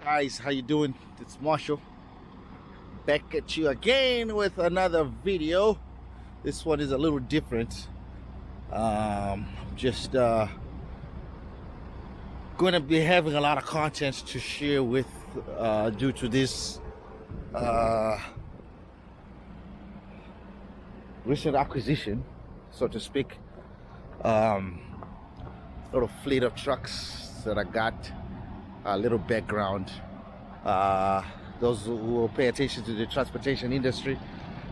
Guys, how you doing? It's Marshall back at you again with another video. This one is a little different. Just going to be having a lot of content to share with due to this recent acquisition, so to speak. Little fleet of trucks that I got. A little background. Those who will pay attention to the transportation industry,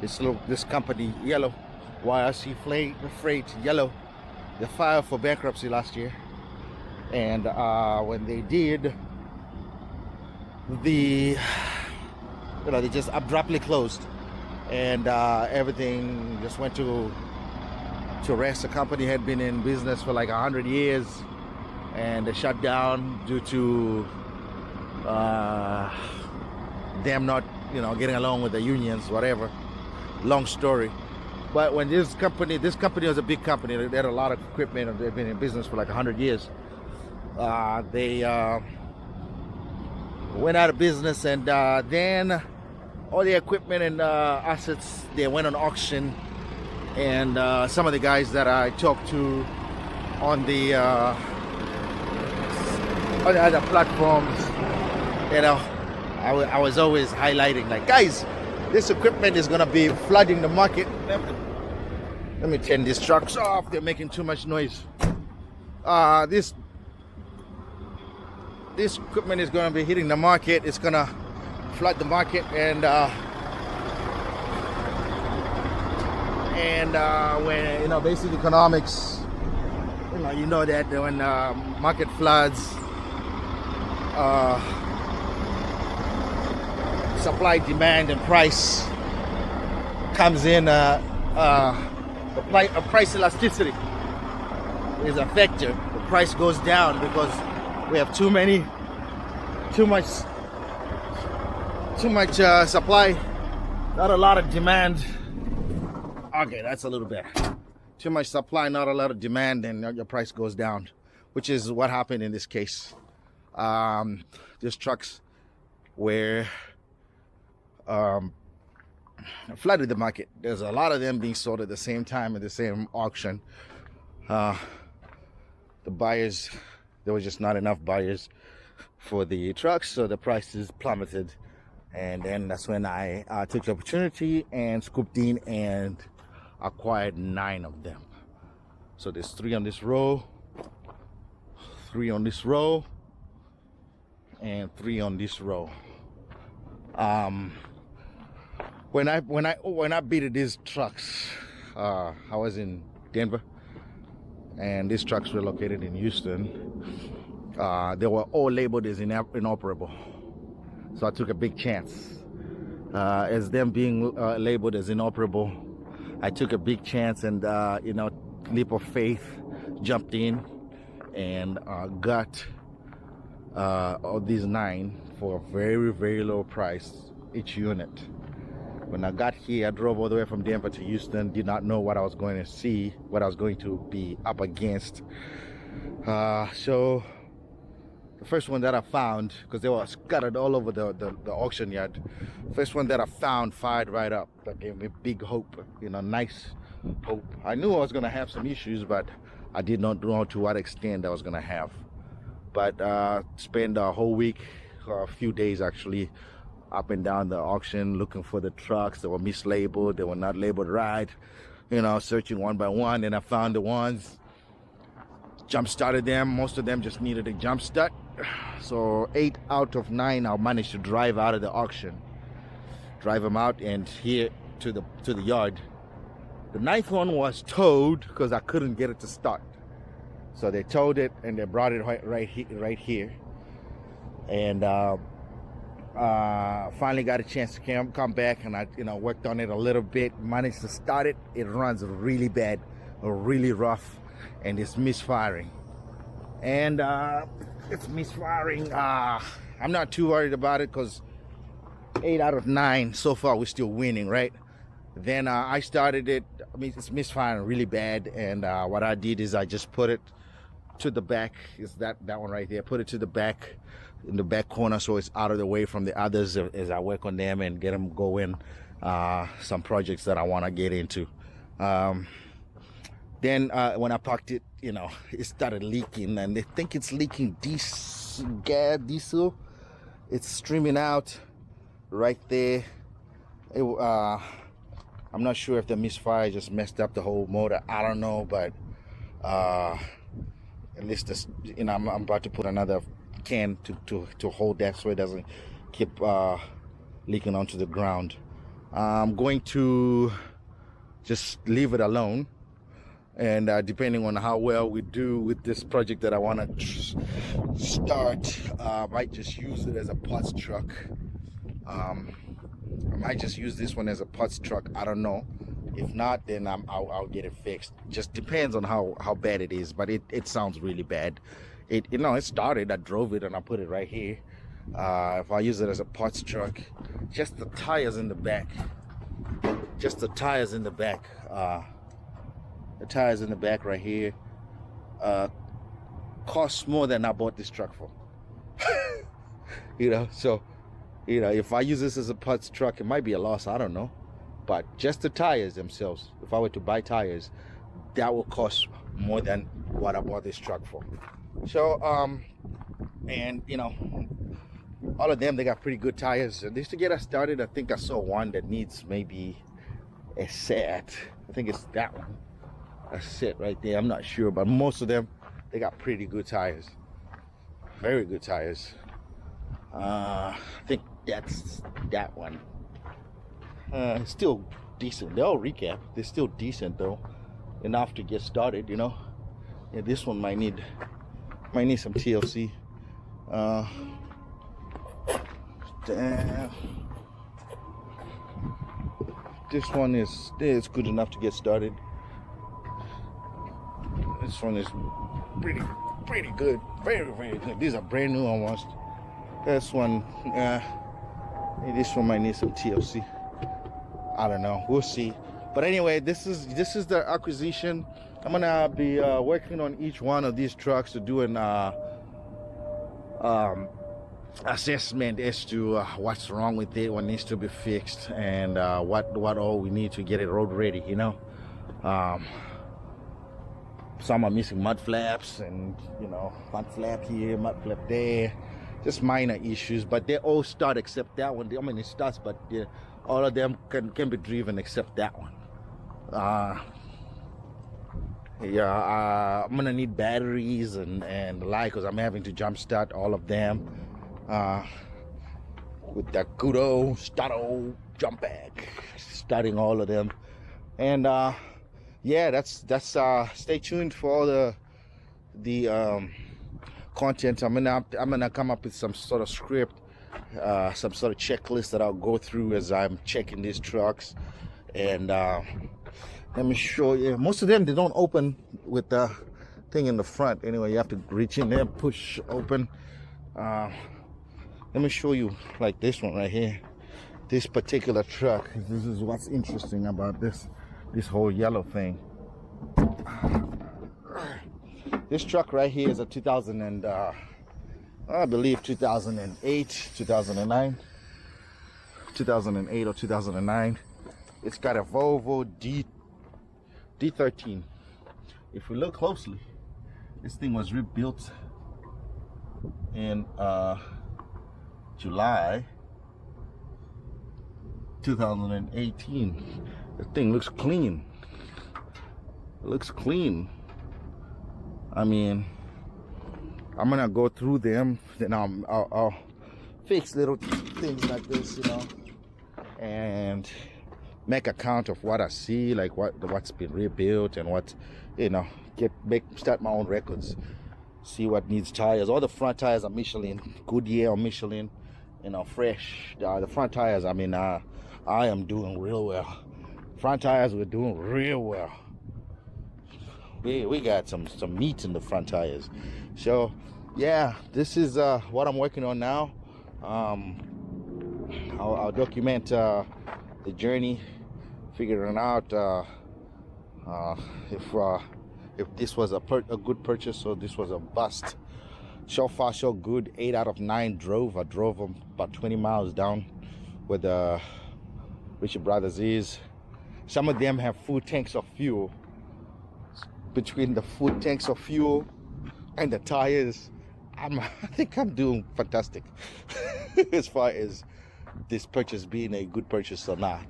this company, Yellow, YRC Freight, Yellow, they filed for bankruptcy last year. And when they did, they just abruptly closed, and everything just went to rest. The company had been in business for like 100 years, and they shut down due to them not, getting along with the unions, whatever. Long story. But when this company was a big company, they had a lot of equipment, they've been in business for like 100 years. They went out of business, and then all the equipment and assets, they went on auction. And some of the guys that I talked to on the other platforms, I was always highlighting, like, guys, this equipment is gonna be flooding the market. Let me turn these trucks off, they're making too much noise. This equipment is gonna be hitting the market, it's gonna flood the market, and when basic economics, that when market floods, supply, demand, and price comes in. Price elasticity is a factor. The price goes down because we have too much supply, not a lot of demand. Okay, that's a little better. Too much supply, not a lot of demand, and your price goes down, which is what happened in this case. These trucks were flooded the market. There's a lot of them being sold at the same time at the same auction. The buyers, there was just not enough buyers for the trucks, so the prices plummeted. And then that's when I took the opportunity and scooped in and acquired 9 of them. So there's 3 on this row, 3 on this row, and 3 on this row. When I bid these trucks, I was in Denver, and these trucks were located in Houston. They were all labeled as inoperable, so I took a big chance. As them being labeled as inoperable, I took a big chance and leap of faith, jumped in and got all these 9 for a very, very low price each unit. When I got here, I drove all the way from Denver to Houston, did not know what I was going to see, what I was going to be up against. So the first one that I found, because they were scattered all over the auction yard, first one that I found fired right up. That gave me big hope, nice hope. I knew I was going to have some issues, but I did not know to what extent I was going to have. But spent a whole week, a few days actually, up and down the auction looking for the trucks that were mislabeled, they were not labeled right, searching one by one, and I found the ones, jump started them. Most of them just needed a jump start. So 8 out of 9 I managed to drive out of the auction, drive them out and here to the yard. The 9th one was towed because I couldn't get it to start, so they towed it and they brought it right here, and finally got a chance to come back, and I worked on it a little bit, managed to start it. It runs really bad, really rough, and it's misfiring. And it's misfiring. I'm not too worried about it because 8 out of 9 so far we're still winning, right? Then I started it. It's misfiring really bad, and what I did is I just put it to the back. Is that one right there? Put it to the back in the back corner so it's out of the way from the others as I work on them and get them going. Some projects that I want to get into. Then when I parked it, you know, it started leaking, and they think it's leaking diesel. It's streaming out right there. I'm not sure if the misfire just messed up the whole motor. I don't know, but at least this, you know, I'm about to put another can to hold that so it doesn't keep leaking onto the ground. I'm going to just leave it alone, and depending on how well we do with this project that I want to start, I might just use it as a parts truck. I might just use this one as a parts truck. I don't know. If not, then I'll get it fixed. Just depends on how bad it is, but it sounds really bad. It started. I drove it and I put it right here. If I use it as a parts truck, just the tires in the back. Just the tires in the back. The tires in the back right here cost more than I bought this truck for. You know, so, you know, if I use this as a parts truck, it might be a loss. I don't know. But just the tires themselves, if I were to buy tires, that will cost more than what I bought this truck for. So, and you know, all of them, they got pretty good tires. And just to get us started, I think I saw one that needs maybe a set. I think it's that one. A set right there. I'm not sure, but most of them, they got pretty good tires. Very good tires. I think that's that one. It's still decent. They're all recap. They're still decent though, enough to get started. You know. Yeah, this one might need some TLC. Damn. This one is good enough to get started. This one is pretty good. Very, very good. These are brand new almost. This one, this one might need some TLC. I don't know. We'll see. But anyway, this is the acquisition. I'm gonna be working on each one of these trucks to do an assessment as to what's wrong with it, what needs to be fixed, and what all we need to get it road ready. You know, some are missing mud flaps, and you know, mud flap here, mud flap there, just minor issues. But they all start except that one. I mean, it starts, but all of them can be driven except that one. I'm gonna need batteries and the like, because I'm having to jump start all of them with that good old start jump bag, starting all of them. And yeah, that's stay tuned for all the content. I'm gonna come up with some sort of script, some sort of checklist that I'll go through as I'm checking these trucks. And let me show you. Most of them, they don't open with the thing in the front. Anyway, you have to reach in there, push open. Let me show you, like this one right here. This particular truck. This is what's interesting about this whole yellow thing. This truck right here is a 2000 and I believe 2008, 2009, 2008 or 2009. It's got a Volvo D13. If we look closely, this thing was rebuilt in July 2018. The thing looks clean. It looks clean. I mean, I'm gonna go through them, then I'll fix little things like this, you know, and make a count of what I see, like what's been rebuilt and what, you know, start my own records, see what needs tires. All the front tires are Michelin, Goodyear or Michelin, you know, fresh. The front tires, I mean, I am doing real well. Front tires, we're doing real well. We got some meat in the front tires. So yeah, this is what I'm working on now. I'll document the journey, figuring out if this was a good purchase or this was a bust. So far so good. 8 out of 9 drove. I drove them about 20 miles down where the Richard Brothers is. Some of them have full tanks of fuel. Between the full tanks of fuel and the tires, I think I'm doing fantastic as far as this purchase being a good purchase or not.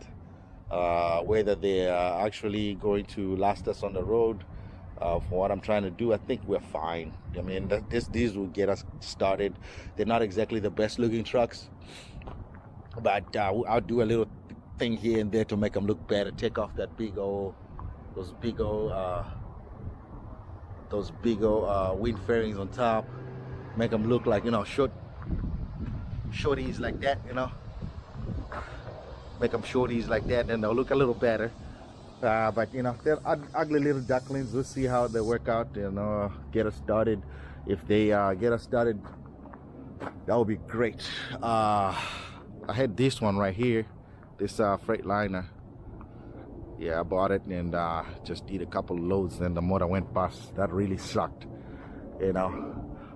Whether they are actually going to last us on the road, for what I'm trying to do, I think we're fine. I mean, these will get us started. They're not exactly the best looking trucks, but I'll do a little thing here and there to make them look better. Take off that those big old wind fairings on top. Make them look like, you know, shorties like that, you know. Make them shorties like that, and they'll look a little better. But you know, they're ugly little ducklings. We'll see how they work out, you know, get us started. If they get us started, that would be great. I had this one right here, this Freightliner. Yeah, I bought it and just did a couple loads, and the motor went bust. That really sucked, you know.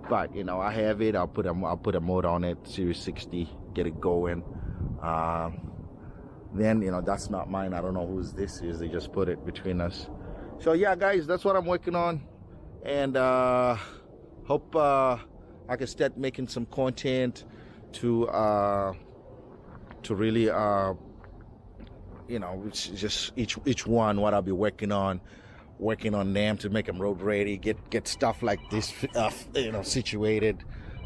But you know, I have it. I'll put a motor on it, Series 60, get it going. Then, you know, that's not mine. I don't know whose this is. They just put it between us. So yeah, guys, that's what I'm working on, and hope I can start making some content to really you know, just each one what I'll be working on them to make them road ready, get stuff like this you know, situated.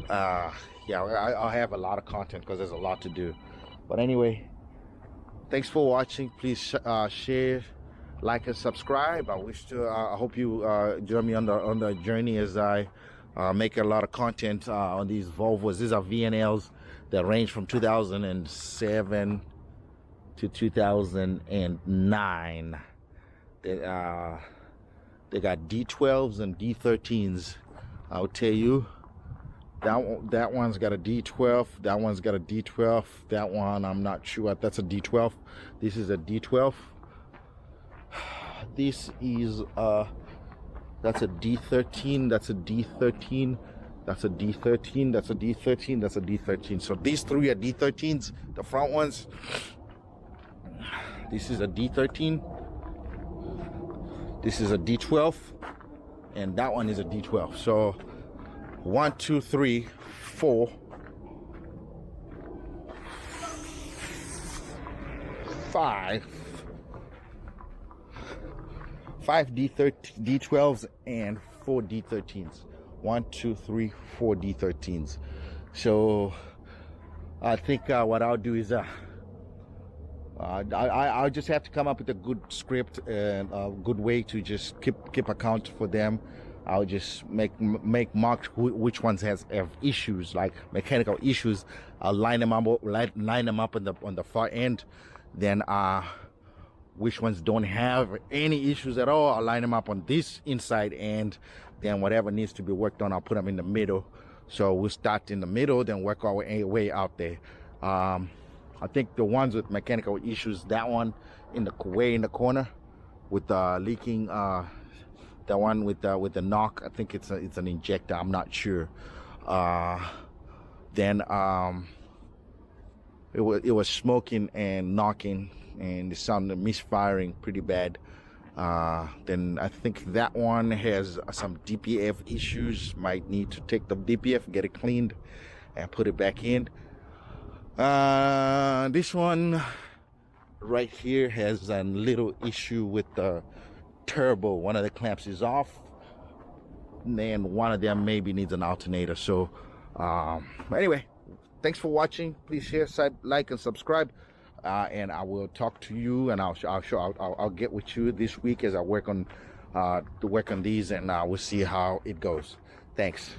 Yeah, I'll have a lot of content because there's a lot to do. But anyway, thanks for watching. Please share, like, and subscribe. I hope you join me on the journey as I make a lot of content on these Volvos. These are VNLs that range from 2007 to 2009. They got D12s and D13s. I'll tell you, that one's got a D12, that one's got a D12, that one I'm not sure, that's a D12. This is a D12. This is that's a D13, that's a D13, that's a D13, that's a D13, that's a D13. So these three are D13s, the front ones. This is a D13, this is a D12, and that one is a D12. So 1, 2, 3, 4, 5 D12s and 4 D13s. 1, 2, 3, 4 D13s. So I think what I'll do is I'll just have to come up with a good script and a good way to just keep account for them. I'll just make marks which ones have issues, like mechanical issues. I'll line them up on the far end. Then which ones don't have any issues at all, I'll line them up on this inside end. Then whatever needs to be worked on, I'll put them in the middle. So we'll start in the middle, then work our way out there. I think the ones with mechanical issues, that one way in the corner with the leaking, the one with the knock, I think it's an injector, I'm not sure. Then it was smoking and knocking, and it sounded misfiring pretty bad. Then I think that one has some DPF issues. Might need to take the DPF, get it cleaned, and put it back in. This one right here has a little issue with the turbo. One of the clamps is off, and then one of them maybe needs an alternator. So anyway, thanks for watching. Please share, like, and subscribe, and I will talk to you, and I'll get with you this week as I work on these, and we'll see how it goes. Thanks.